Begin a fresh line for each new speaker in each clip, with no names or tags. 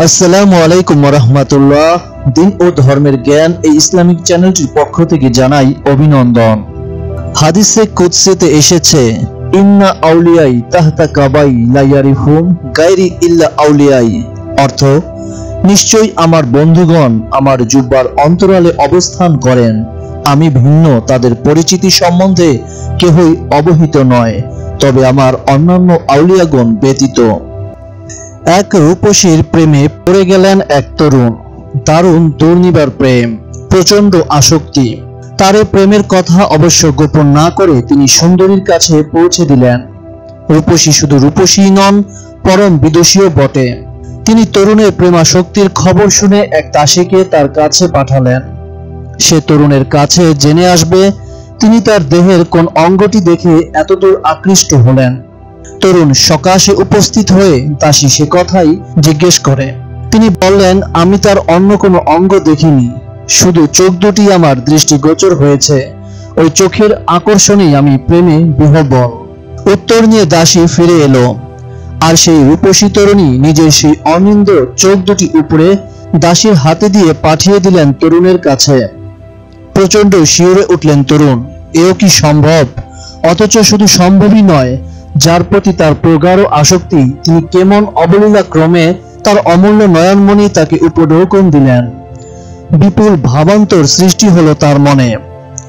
আসসালামু আলাইকুম ওয়া রাহমাতুল্লাহ। দিন ও ধর্মের জ্ঞান এই ইসলামিক চ্যানেলটির পক্ষ থেকে জানাই অভিনন্দন। হাদিসে কুদসিতে এসেছে, ইন্না আউলিয়াই তাহতা কাবাই লা ইয়ারিফুন গায়রি ইল্লা আউলিয়াই। অর্থ, নিশ্চয়ই আমার বন্ধুগণ আমার জুব্বার অন্তরালে অবস্থান করেন, আমি ভিন্ন তাদের পরিচিতি সম্বন্ধে কেহই অবহিত নয়, তবে আমার অন্যান্য আউলিয়াগণ ব্যতীত। এক রূপসীর প্রেমে পড়ে গেলেন এক তরুণ। দারুণ দুর্নিবার প্রেম, প্রচন্ড আসক্তি। তার প্রেমের কথা অবশ্য গোপন না করে তিনি সুন্দরীর কাছে পৌঁছে দিলেন। রূপসী শুধু রূপসী নন, পরম বিদুষীও বটে। তিনি তরুণের প্রেমাসক্তির খবর শুনে এক দাসীকে তার কাছে পাঠালেন। সে তরুণের কাছে জেনে আসবে তিনি তার দেহের কোন অঙ্গটি দেখে এতদূর আকৃষ্ট হলেন। তরুণ সকাশে উপস্থিত হয়ে দাসী সে কথাই জিজ্ঞেস করে। তিনি বললেন, আমি তার অন্য কোনো অঙ্গ দেখিনি, শুধু চোখ দুটি আমার দৃষ্টিগোচর হয়েছে, ওই চোখের আকর্ষণেই আমি প্রেমে বিহ্বল। উত্তর নিয়ে দাসী ফিরে এলো, আর সেই রূপসী তরুণী নিজের সেই অনিন্দ চোখ দুটি উপরে দাসীর হাতে দিয়ে পাঠিয়ে দিলেন তরুণের কাছে। প্রচন্ড শিউরে উঠলেন তরুণ, এও কি সম্ভব? অথচ শুধু সম্ভবই নয়, যার প্রতি তার প্রগাঢ় আসক্তি, তিনি কেমন অবলীলা ক্রমে তার অমূল্য নয়নমণি তাকে উপঢৌকন দিলেন। বিপুল ভাবান্তর সৃষ্টি হলো তার মনে,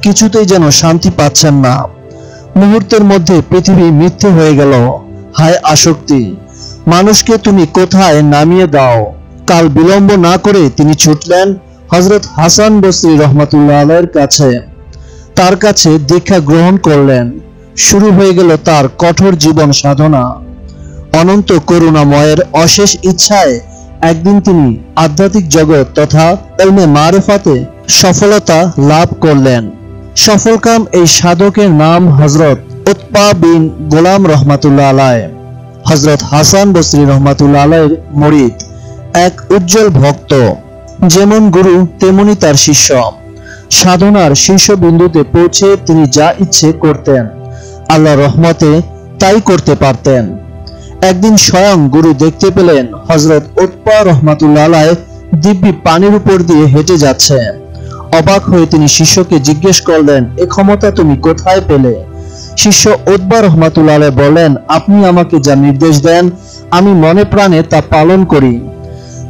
কিছুতেই যেন শান্তি পাচ্ছেন না। মুহূর্তের মধ্যে পৃথিবী মিথ্যে হয়ে গেল। হায় আসক্তি, মানুষকে তুমি কোথায় নামিয়ে দাও। কাল বিলম্ব না করে তিনি ছুটলেন হযরত হাসান বসরি রহমাতুল্লাহ আলাইহির কাছে। তার কাছে দীক্ষা গ্রহণ করলেন। শুরু হয়ে গেল তার কঠোর জীবন সাধনা। অনন্ত করুণাময়ের অশেষ ইচ্ছায় একদিন তিনি আধ্যাত্মিক জগৎ তথা ইলমে মারিফাতে সফলতা লাভ করলেন। সফলকাম এই সাধকের নাম হযরত উতবা বিন গোলাম রহমাতুল্লাহ আলাইহ। হযরত হাসান বসরি রহমাতুল্লাহ আলাইহির মুরিদ, এক উজ্জ্বল ভক্ত। যেমন গুরু তেমনি তার শিষ্য। সাধনার শীর্ষবিন্দুতে পৌঁছে তিনি যা ইচ্ছে করতেন, আল্লাহর রহমতে তাই করতে পারতেন। একদিন স্বয়ং গুরু দেখতে পেলেন হযরত উতবা রহমাতুল্লাহ আলাইহ দিব্যি পানির উপর দিয়ে হেঁটে যাচ্ছে। অবাক হয়ে তিনি শিষ্যকে জিজ্ঞেস করলেন, এ ক্ষমতা তুমি কোথায় পেলে? শিষ্য উতবা রহমাতুল্লাহ আলাইহ বলেন, আপনি আমাকে যা নির্দেশ দেন আমি মনে প্রাণে তা পালন করি।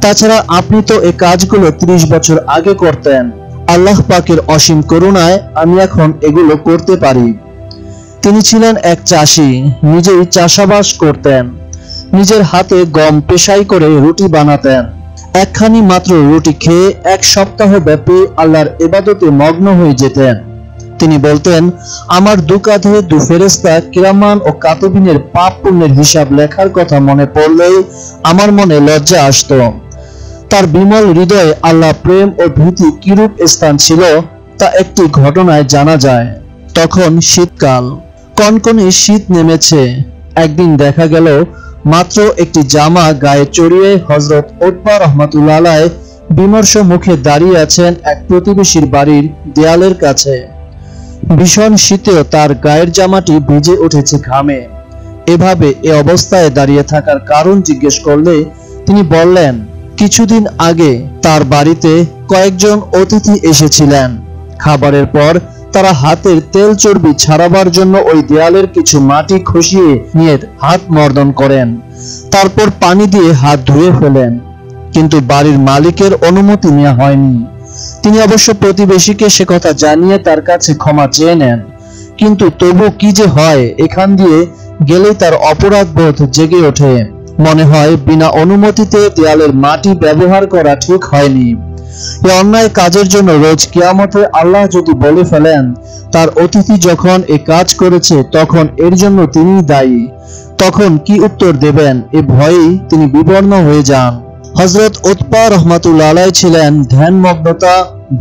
তাছাড়া আপনি তো এই কাজগুলো 30 বছর আগে করতেন। আল্লাহ পাকের অসীম করুণায় আমি এখন এগুলো করতে পারি। তিনি ছিলেন এক চাষি, নিজেই চাষাবাস করতেন। নিজের হাতে গম পেশাই করে রুটি বানাতেন। একখানি মাত্র রুটি খেয়ে এক সপ্তাহ ব্যাপী আল্লাহর ইবাদতে মগ্ন হয়ে যেতেন। তিনি বলতেন, আমার দু কাঁধে দু ফেরেশতা কিরামান ও কাতিবিনের পাপ পুণ্যের হিসাব লেখার কথা মনে পড়লেই আমার মনে লজ্জা আসতো। তার বিমল হৃদয়ে আল্লাহ প্রেম ও ভীতি কিরূপ স্থান ছিল তা একটি ঘটনায় জানা যায়। তখন শীতকাল, কনকনে শীত নেমেছে। একদিন দেখা গেল মাত্র একটি জামা গায়ে চড়িয়ে হযরত উতবা রহমাতুল্লাহ আলাইহ বিমর্ষ মুখে দাঁড়িয়ে আছেন এক প্রতিবেশীর বাড়ির দেয়ালের কাছে। ভীষণ শীতেও তার গায়ের জামাটি ভিজে উঠেছে ঘামে। এভাবে এ অবস্থায় দাঁড়িয়ে থাকার কারণ জিজ্ঞেস করলে তিনি বললেন, কিছুদিন আগে তার বাড়িতে কয়েকজন অতিথি এসেছিলেন। খাবারের পর তারা হাতের তেল চর্বি ছাড়াবার জন্য ওই দেয়ালের কিছু মাটি খসিয়ে নিয়ে হাত মর্দন করেন, তারপর পানি দিয়ে হাত ধুয়ে ফেলেন, কিন্তু বাড়ির মালিকের অনুমতি নেওয়া হয়নি। তিনি অবশ্য প্রতিবেশীকে সে কথা জানিয়ে তার কাছে ক্ষমা চেয়ে নেন, কিন্তু তবু কি যে হয়, এখান দিয়ে গেলেই তার অপরাধ বোধ জেগে ওঠে। মনে হয় বিনা অনুমতিতে দেয়ালের মাটি ব্যবহার করা ঠিক হয়নি। এই অন্যায় কাজের জন্য রোজ কিয়ামতে আল্লাহ যদি বলে ফেলেন তার অতিথি যখন এই কাজ করেছে তখন এর জন্য তিনি দায়ী, তখন কি উত্তর দেবেন? এ ভয়েই তিনি বিবর্ণ হয়ে যান। হযরত উতবা রহমাতুল্লাহ আলাইহ ছিলেন ধ্যানমগ্নতা,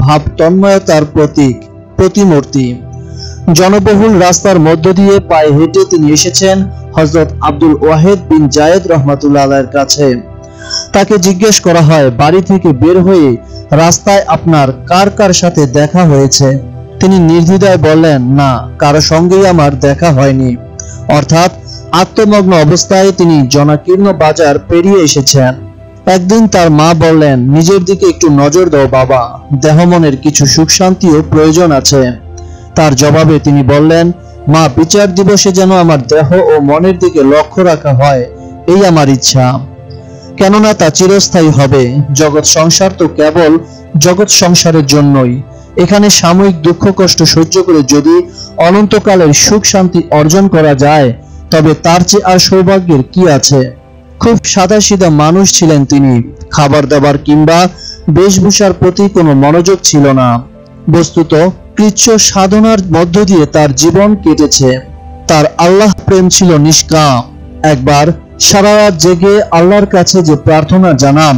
ভাব তন্ময়তার প্রতীক, প্রতিমূর্তি। জনবহুল রাস্তার মধ্য দিয়ে পায়ে হেঁটে তিনি এসেছেন হযরত আব্দুল ওয়াহিদ বিন জায়েদ রহমাতুল্লাহ আলাইহির কাছে। তাকে জিজ্ঞেস করা হয়, বাড়ি থেকে বের হয়ে রাস্তায় আপনার কার কার সাথে দেখা হয়েছে? তিনি নির্দ্বিধায় বললেন, না, কারো সঙ্গেই আমার দেখা হয়নি। অর্থাৎ আত্মমগ্ন অবস্থায় তিনি জনাকীর্ণ বাজার পেরিয়ে এসেছেন। একদিন তার মা বললেন, নিজের দিকে একটু নজর দাও বাবা, দেহ মনের কিছু সুখ শান্তিও প্রয়োজন আছে। তার জবাবে তিনি বললেন, মা, বিচার দিবসে যেন আমার দেহ ও মনের দিকে লক্ষ্য রাখা হয়, এই আমার ইচ্ছা। কেননা তা চিরস্থায়ী হবে। জগৎ সংসার তো কেবল জগৎ সংসারের জন্যই। এখানে সাময়িক দুঃখ কষ্ট সহ্য করে যদি অনন্তকালের সুখ শান্তি অর্জন করা যায়, তবে তার চেয়ে আর সৌভাগ্যের কি আছে। খুব সাদাসিধা মানুষ ছিলেন তিনি। খাবার দাবার কিংবা বেশভূষার প্রতি কোনো মনোযোগ ছিল না। বস্তুত কৃচ্ছ সাধনার মধ্য দিয়ে তার জীবন কেটেছে। তার আল্লাহ প্রেম ছিল নিষ্কাম। একবার সারা রাত জেগে আল্লাহর কাছে যে প্রার্থনা জানান,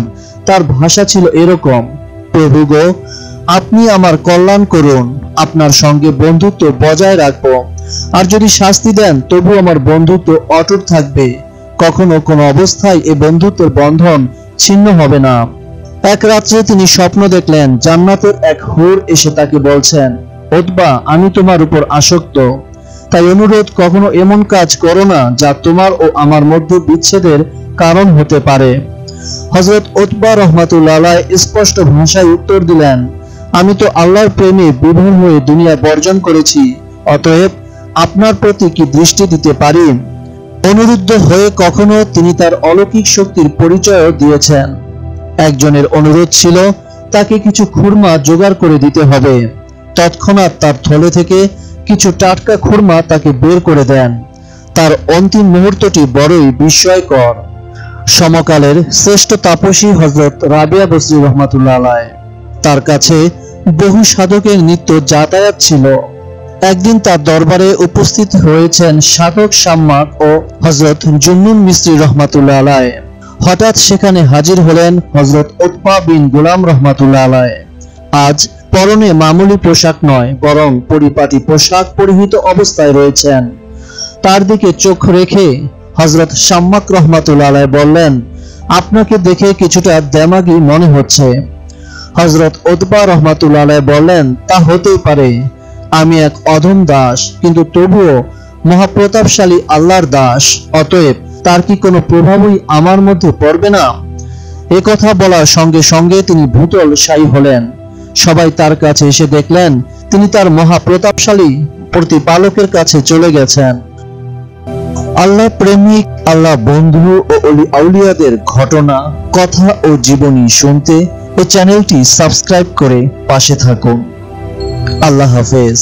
তার ভাষা ছিল এরকম, প্রভু গো, আপনি আমার কল্যাণ করুন, আপনার সঙ্গে বন্ধুত্ব বজায় রাখবো, আর যদি শাস্তি দেন তবু আমার বন্ধুত্ব অটুট থাকবে, কখনো কোনো অবস্থায় এই বন্ধুত্বের বন্ধন ছিন্ন হবে না। এক রাত্রে তিনি স্বপ্ন দেখলেন, জান্নাতের এক হুর এসে তাকে বলছেন, উতবা, আমি তোমার উপর আসক্ত, তাই অনুরোধ কখনো এমন কাজ করো না যা তোমার ও আমার মধ্যে বিচ্ছেদের কারণ হতে পারে। হযরত উতবা রাহমাতুল্লাহ আলাইহি স্পষ্ট ভাষায় উত্তর দিলেন, আমি তো আল্লাহর প্রেমে বিভোর হয়ে দুনিয়া বর্জন করেছি, অতএব আপনার প্রতি কি দৃষ্টি দিতে পারি? অনুরুদ্ধ হয়ে কখনো তিনি তার অলৌকিক শক্তির পরিচয়ও দিয়েছেন। একজনের অনুরোধ ছিল তাকে কিছু খুরমা জোগাড় করে দিতে হবে। তৎক্ষণাৎ তার থলে থেকে কিছু টাটকা খুরমা তাকে বের করে দেন। তার অন্তিম মুহূর্তটি বড়ই বিস্ময়কর। সমকালের শ্রেষ্ঠ তাপসী হযরত রাবিয়া বসরি রহমাতুল্লাহ আলাইহি, তার কাছে বহু সাধকের নিত্য যাতায়াত ছিল। একদিন তার দরবারে উপস্থিত হয়েছেন সাধক শাম্মাক ও হযরত জুন্নুন মিসরি রহমাতুল্লাহ আলাইহি। হঠাৎ সেখানে হাজির হলেন হযরত উতবা বিন গোলাম রহমাতুল্লাহ আলাইহি। আজ পরনে মামুলি পোশাক নয়, বরং পরিপাটি পোশাক পরিহিত অবস্থায় রয়েছেন। তার দিকে চোখ রেখে হযরত শাম্মাক রহমাতুল্লাহ আলাইহি বললেন, আপনাকে দেখে কিছুটা দেমাগী মনে হচ্ছে। হযরত উতবা রহমাতুল্লাহ আলাইহি বললেন, তা হতেই পারে, আমি এক অধম দাস, কিন্তু তবুও মহাপ্রতাপশালী আল্লাহর দাস, অতএব তার কি কোনো প্রভাবই আমার মধ্যে পড়বে না? এ কথা বলার সঙ্গে সঙ্গে তিনি ভূতল শায়ী হলেন। সবাই তার কাছে এসে দেখলেন তিনি তার মহাপ্রতাপশালী প্রতিপালকের কাছে চলে গেছেন। আল্লাহ প্রেমিক, আল্লাহ বন্ধু ও অলি আউলিয়াদের ঘটনা, কথা ও জীবনী শুনতে এই চ্যানেলটি সাবস্ক্রাইব করে পাশে থাকুন। আল্লাহ হাফেজ।